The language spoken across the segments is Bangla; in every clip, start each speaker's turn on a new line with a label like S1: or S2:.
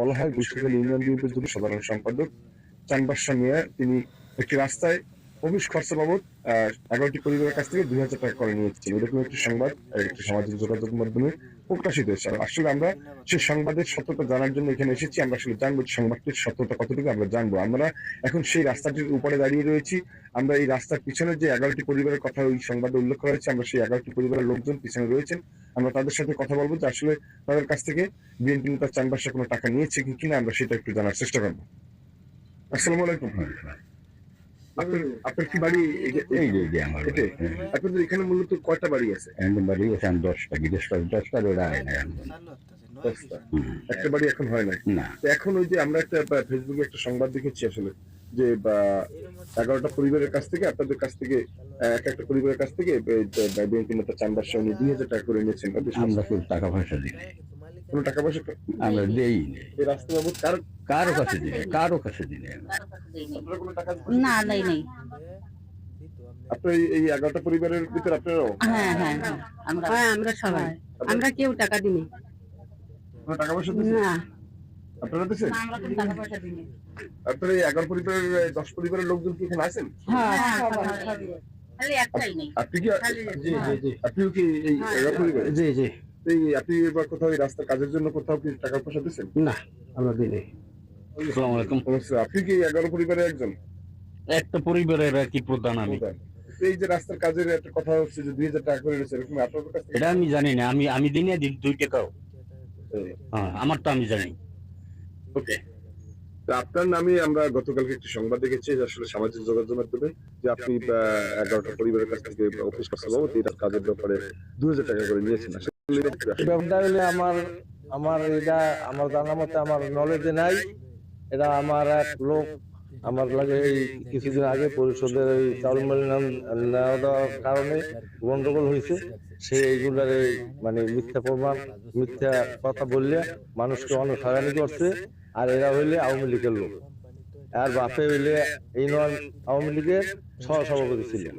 S1: বলা হয় গুষ্টিখালী ইউনিয়ন বিএনপির যুব সাধারণ সম্পাদক চানবাসা মিয়া তিনি একটি রাস্তায় অফিস খরচা বাবদ 11টি পরিবারের কাছ থেকে 2000 টাকা করে নিয়েছেন, এরকম একটি সংবাদ একটি সামাজিক যোগাযোগ মাধ্যমে প্রকাশিত হয়েছে। আসলে আমরা সেই সংবাদের সত্যতা জানার জন্য এখানে এসেছি। আমরা আসলে জানবো সংবাদটির সত্যতা কতটুকু আমরা জানবো। আমরা এখন সেই রাস্তাটির উপরে দাঁড়িয়ে রয়েছি। আমরা এই রাস্তার পিছনে যে 11টি পরিবারের কথা ওই সংবাদে উল্লেখ করা হয়েছে, আমরা সেই 11টি পরিবারের লোকজন পিছনে রয়েছেন। আমরা তাদের সাথে কথা বলবো যে আসলে তাদের কাছ থেকে বিএনপি নেতা চানবাসা কোনো টাকা নিয়েছে কিনা আমরা সেটা একটু জানার চেষ্টা করবো। আসসালামু আলাইকুম। আপনার কি বাড়ি? আপনাদের এখানে মূলত কয়টা বাড়ি আছে?
S2: বাড়ি আছে 10টা, 10টার ওরা
S1: একটা বাড়ি এখন হয় নাই
S2: না।
S1: এখন ওই যে আমরা একটা ফেসবুকে একটা সংবাদ দেখেছি আসলে যে 11টা পরিবারের কাছ থেকে আপনাদের কাছ থেকে একটা পরিবারের কাছ থেকে বিএনপি নেতা চানবাসা উনি 2000 টাকা করে নিয়েছেন।
S2: আমরা কোনো টাকা পয়সা দিই
S1: কোনো টাকা পয়সা
S2: আমরা দেই
S1: এই রাস্তা বাবদ
S2: কারো কাছে দিই কারো কাছে দিই
S1: আপনারা কোনো টাকা
S3: না নাই নেই।
S1: আপনার এই 11টা পরিবারের ভিতরে আপনারাও?
S3: হ্যাঁ হ্যাঁ আমরা সবাই, আমরা কেউ টাকা দিইনি।
S1: কোনো টাকা পয়সা দিয়েছেন
S3: না
S1: আপনারা দিয়েছেন?
S3: আমরা কোনো টাকা পয়সা দিইনি।
S1: আপনার এই 11 পরিবারের 10 পরিবারের লোকজন কি এখানে আছেন?
S3: হ্যাঁ খালি একটাই নেই।
S1: আপনি কি? জি জি জি। আপনিও কি এই 11 পরিবার?
S2: জি জি।
S1: এই আপনি এবার কোথাও এই রাস্তার কাজের জন্য কোথাও কি টাকা পয়সা দিয়েছেন?
S2: না আমরা দিই নাই। আসসালামু আলাইকুম।
S1: আপনি কি 11 পরিবারের একজন?
S2: একটা পরিবারের কি প্রধান আমি।
S1: এই যে রাস্তার কাজের একটা কথা হচ্ছে যে 2000 টাকা করে নিয়েছে, এরকম আপনাদের কাছে?
S2: এটা আমি জানি না। আমি দিই না 2 টাকাও। হ্যাঁ আমার তো আমি জানি।
S1: ওকে। তো আপনার নামে আমরা গতকালকে একটি সংবাদ দেখেছি আসলে সামাজিক যোগাযোগ মাধ্যমে যে আপনি 11টা পরিবারের কাছ থেকে অফিস খরচা বাবদ এই কাজের ব্যাপারে 2000 টাকা করে নিয়েছেন।
S4: ব্যাপারটা হলে আমার এটা আমার জানা মতে আমার নলেজে নাই। এটা আমার এক লোক আমার লাগে এই কিছুদিন আগে পরিষদের ওই চাউল মাল নেওয়া দেওয়ার কারণে গন্ডগোল হয়েছে। সে এইগুলার মানে মিথ্যা প্রমাণ মিথ্যা কথা বললে মানুষকে অনেক হয়রানি করছে। আর এরা হইলে আওয়ামী লীগের লোক, আর বাপে হইলে এই নন আওয়ামী লীগের সহসভাপতি ছিলেন।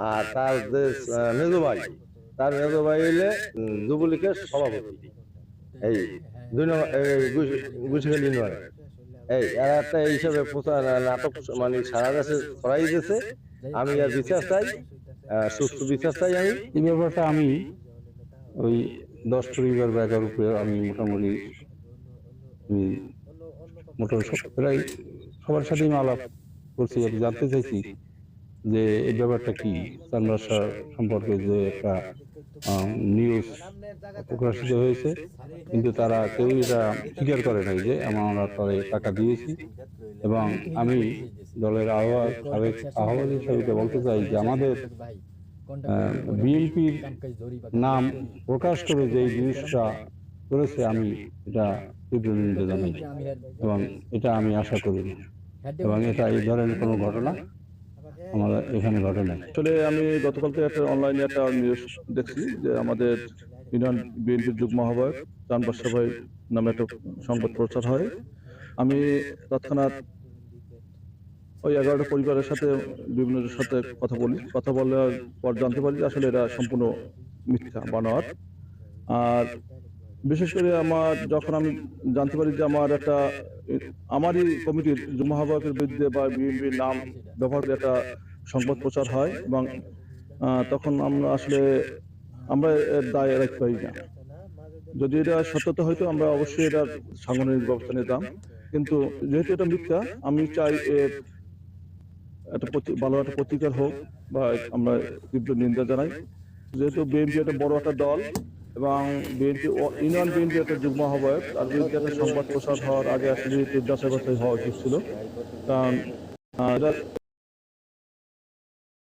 S4: আর তার যে মেজো ভাই হইলে যুবলীগের সভাপতি। এই 2 নম্বর গুছিখালী ইউনিয়ন এই এরা একটা এই হিসাবে নাটক মানে সারা দেশে ছড়াই দিয়েছে। আমি আর বিচার চাই, সুস্থ বিচার চাই। আমি
S5: এই ব্যাপারটা আমি ওই 10 পরিবার ব্যাগের উপরে আমি মোটামুটি প্রায় সবার সাথে আলাপ করছি। আমি জানতে চাইছি যে এই ব্যাপারটা কি, চানবাসা সম্পর্কে যে একটা নিউজ প্রকাশিত হয়েছে, কিন্তু তারা কেউ এটা স্বীকার করে নাই যে আমরা পরে টাকা দিয়েছি। এবং আমি দলের আহ্বায়ক হিসাবে বলতে চাই যে আমাদের বিএনপির নাম প্রকাশ করে যে জিনিসটা করেছে আমি এটা তীব্র নিন্দা জানাই এবং এটা আমি আশা করি না, এবং এটা এই ধরনের কোনো ঘটনা আমাদের এখানে ঘটে নাই।
S6: আসলে আমি গতকালকে একটা অনলাইনে একটা নিউজ দেখছি যে আমাদের ইউনিয়ন বিএনপির যুগ্ম আহ্বায়ক চানবাসা ভাই নামে একটা সংবাদ প্রচার হয়। আমি তৎক্ষণাৎ ওই 11টা পরিবারের সাথে বিভিন্নদের সাথে কথা বলার পর জানতে পারি আসলে এরা সম্পূর্ণ মিথ্যা বানোয়াট। আর বিশেষ করে যখন আমি জানতে পারি যে আমারই কমিটির যুগ্ম আহ্বায়কের বিরুদ্ধে বা বিএনপির নাম ব্যবহার করে একটা সংবাদ প্রচার হয়, এবং তখন আমরা এর দায় এড়াতে পারি না। যদি এটা সত্যতা হয়তো আমরা অবশ্যই এটা সাংগঠনিক ব্যবস্থা নিতাম, কিন্তু যেহেতু এটা মিথ্যা আমি চাই ভালো একটা প্রতিকার হোক বা আমরা তীব্র নিন্দা জানাই। যেহেতু বিএনপি একটা বড় একটা দল এবং ইউনিয়ন বিএনপি একটা যুগ্ম আহ্বায়ক, তার বিরুদ্ধে একটা সংবাদ প্রচার হওয়ার আগে আসলে যাচাই বাছাই হওয়া উচিত ছিল। কারণ